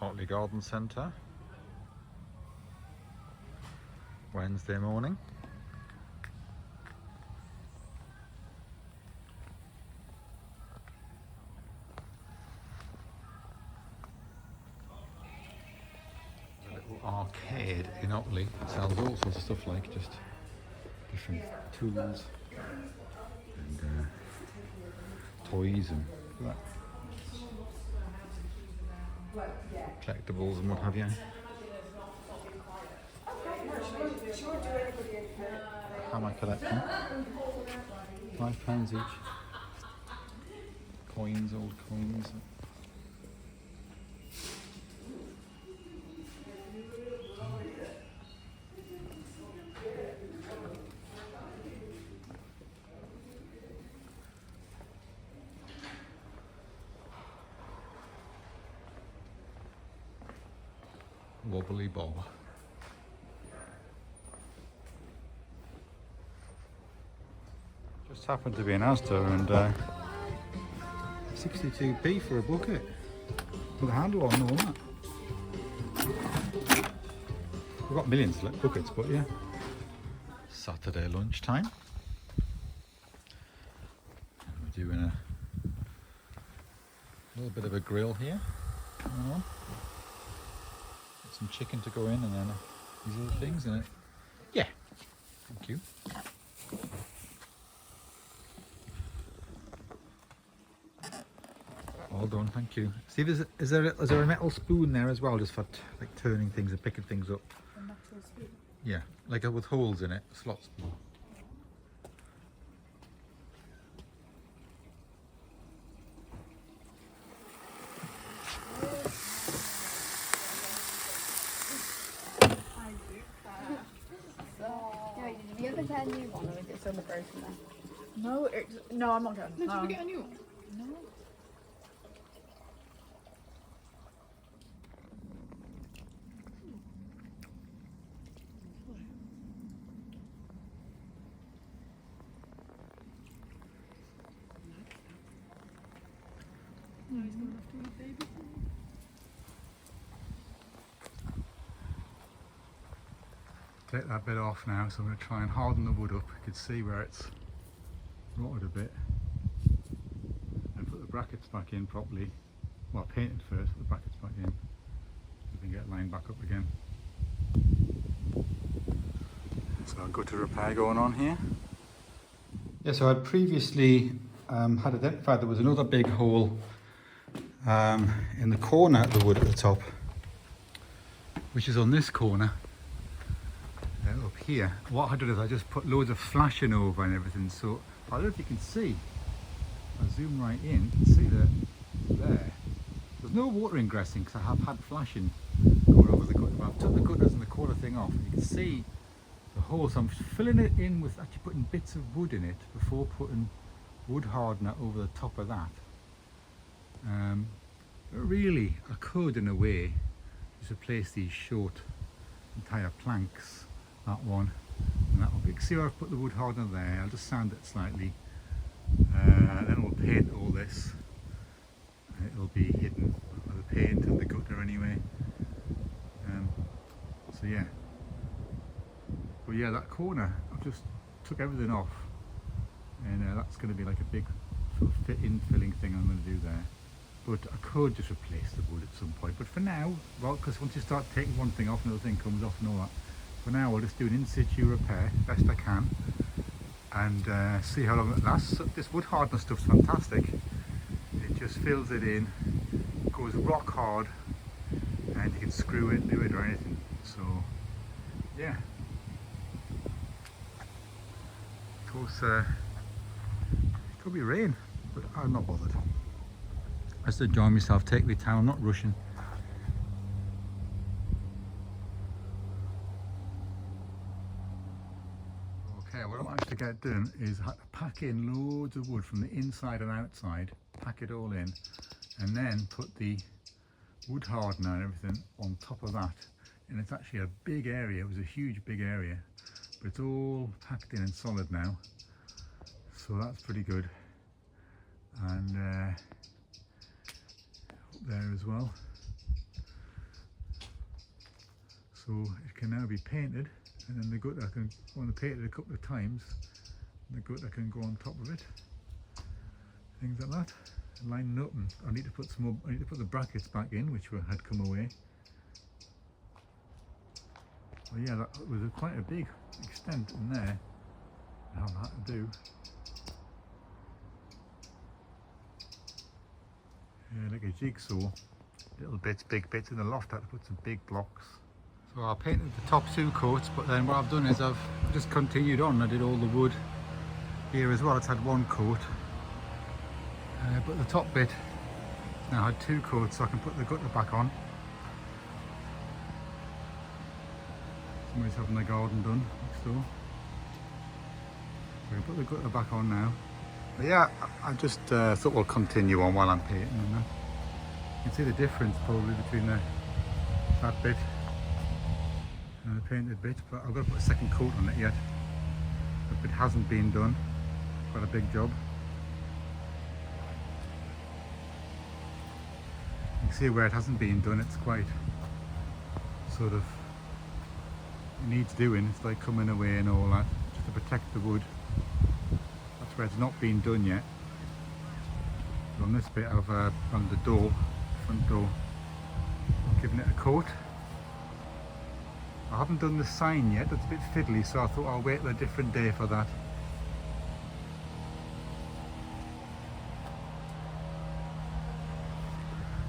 Otley Garden Centre, Wednesday morning. A little arcade in Otley. It sells all sorts of stuff, like just different tools and toys and that. Collectibles and what have you. Hammer collection. £5 each. Coins, old coins. Wobbly bob. Just happened to be in Asda and 62p for a bucket with a handle on and all that. We've got millions of buckets, but yeah. Saturday lunchtime. We're doing a little bit of a grill here. Some chicken to go in, and then these other things in it. Yeah, thank you. All done, thank you. See, is there a metal spoon there as well, just for like turning things and picking things up? A metal spoon? Yeah, like with holes in it, a slot spoon. Did you ever get a new one, or is it still the broken there? No, I'm not going. Did we get a new one? No. No, he's going to have to eat baby. Take that bit off now, so I'm going to try and harden the wood up. You can see where it's rotted a bit. And put the brackets back in properly. Well, paint it first, put the brackets back in. We can get it lined back up again. So I'll go to repair going on here. Yeah, so I'd previously had identified there was another big hole in the corner of the wood at the top, which is on this corner. Up here. What I did is I just put loads of flashing over and everything, so I don't know if you can see. I zoom right in, you can see that there. There's no water ingressing because I have had flashing going over the gutter, but I've took the gutters and the corner thing off. You can see the hole, so I'm filling it in with actually putting bits of wood in it before putting wood hardener over the top of that. But really, I could in a way just replace these short entire planks. That one and that one. You can see where I've put the wood hardener there. I'll just sand it slightly, then we'll paint all this, and it'll be hidden by the paint and the gutter anyway. So yeah, but yeah, that corner I've just took everything off, and that's going to be like a big sort of infilling thing I'm going to do there. But I could just replace the wood at some point, but for now, well, because once you start taking one thing off, another thing comes off and all that. For now, I'll just do an in-situ repair best I can and see how long it lasts. This wood hardener stuff's fantastic. It just fills it in, goes rock hard, and you can screw it, do it or anything. So, yeah. Of course, it could be rain, but I'm not bothered. I just enjoy myself, take my time, I'm not rushing. What I managed to get done is pack in loads of wood from the inside and outside, pack it all in, and then put the wood hardener and everything on top of that. And it's actually a big area, it was a huge big area, but it's all packed in and solid now, so that's pretty good. And up there as well. So it can now be painted, and then the gutter can, when I paint it a couple of times, the gutter can go on top of it. Things like that. And line it up, and I need to put some more, I need to put the brackets back in, which had come away. Well, yeah, that was quite a big extent in there. I have that to do. Yeah, like a jigsaw. Little bits, big bits. In the loft I had to put some big blocks. So I painted the top 2 coats, but then what I've done is I've just continued on. I did all the wood here as well. It's had 1 coat. But the top bit now had 2 coats, so I can put the gutter back on. Somebody's having the garden done next door. So I can put the gutter back on now. But yeah, I just thought we'll continue on while I'm painting. And you can see the difference probably between that bit and the painted bit, but I've got to put a second coat on it yet. The bit hasn't been done. Quite a big job. You can see where it hasn't been done, it's quite sort of, it needs doing. It's like coming away and all that, just to protect the wood. That's where it's not been done yet. So on this bit I've on the door, front door, giving it a coat. I haven't done the sign yet, that's a bit fiddly, so I thought I'll wait till a different day for that.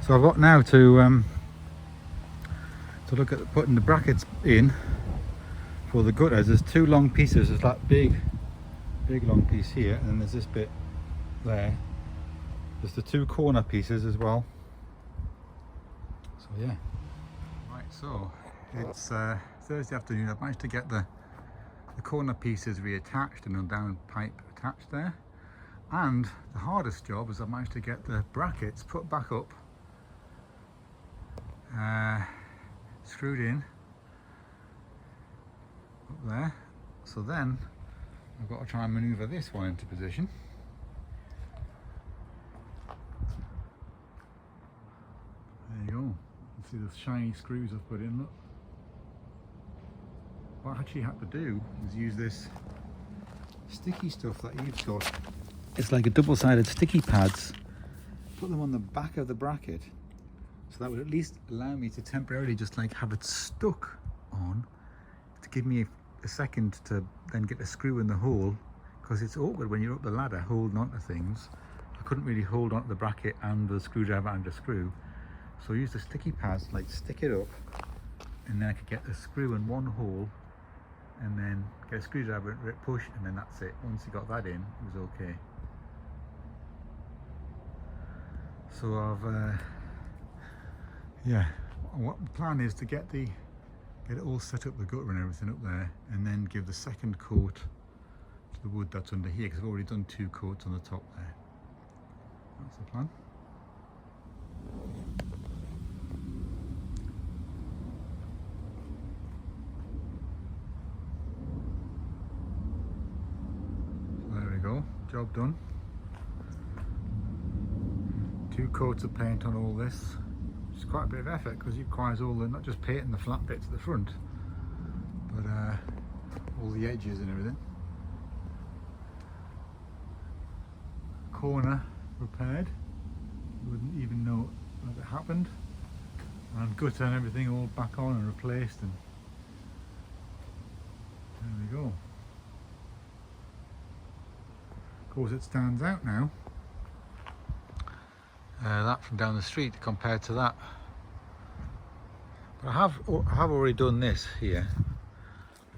So I've got now to look at putting the brackets in for the gutters. There's 2 long pieces. There's that big long piece here, and then there's this bit there. There's the 2 corner pieces as well. So yeah. Right, so it's Thursday afternoon. I've managed to get the corner pieces reattached and a down pipe attached there. And the hardest job is I've managed to get the brackets put back up, screwed in up there. So then I've got to try and manoeuvre this one into position. There you go. You can see the shiny screws I've put in. Look. What I actually had to do is use this sticky stuff that you've got. It's like a double-sided sticky pads. Put them on the back of the bracket, so that would at least allow me to temporarily just like have it stuck on, to give me a second to then get a screw in the hole, because it's awkward when you're up the ladder holding on to things. I couldn't really hold on to the bracket and the screwdriver and the screw, so I used the sticky pads, like stick it up, and then I could get the screw in one hole and then get a screwdriver, push, and then that's it. Once you got that in, it was okay. So I've yeah, what the plan is to get it all set up, the gutter and everything up there, and then give the second coat to the wood that's under here, because I've already done 2 coats on the top there. That's the plan. So there we go, job done. 2 coats of paint on all this. It's quite a bit of effort because it requires all the, not just painting the flat bits at the front, but all the edges and everything. Corner repaired, you wouldn't even know that it happened, and gutter and everything all back on and replaced, and there we go. Of course it stands out now, that from down the street compared to that. But I have already done this here,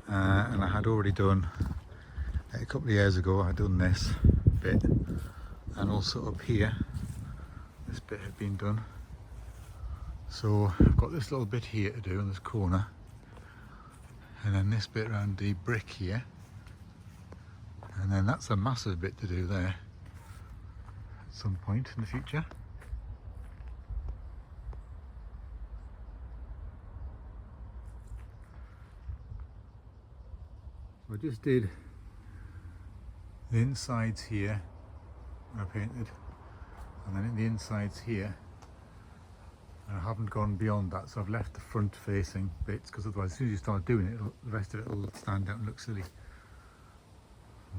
and I had already done a couple of years ago. I had done this bit, and also up here this bit had been done. So I've got this little bit here to do in this corner, and then this bit around the brick here, and then that's a massive bit to do there at some point in the future. I just did the insides here, I painted, and then in the insides here, and I haven't gone beyond that, so I've left the front facing bits, because otherwise as soon as you start doing it, the rest of it will stand out and look silly. So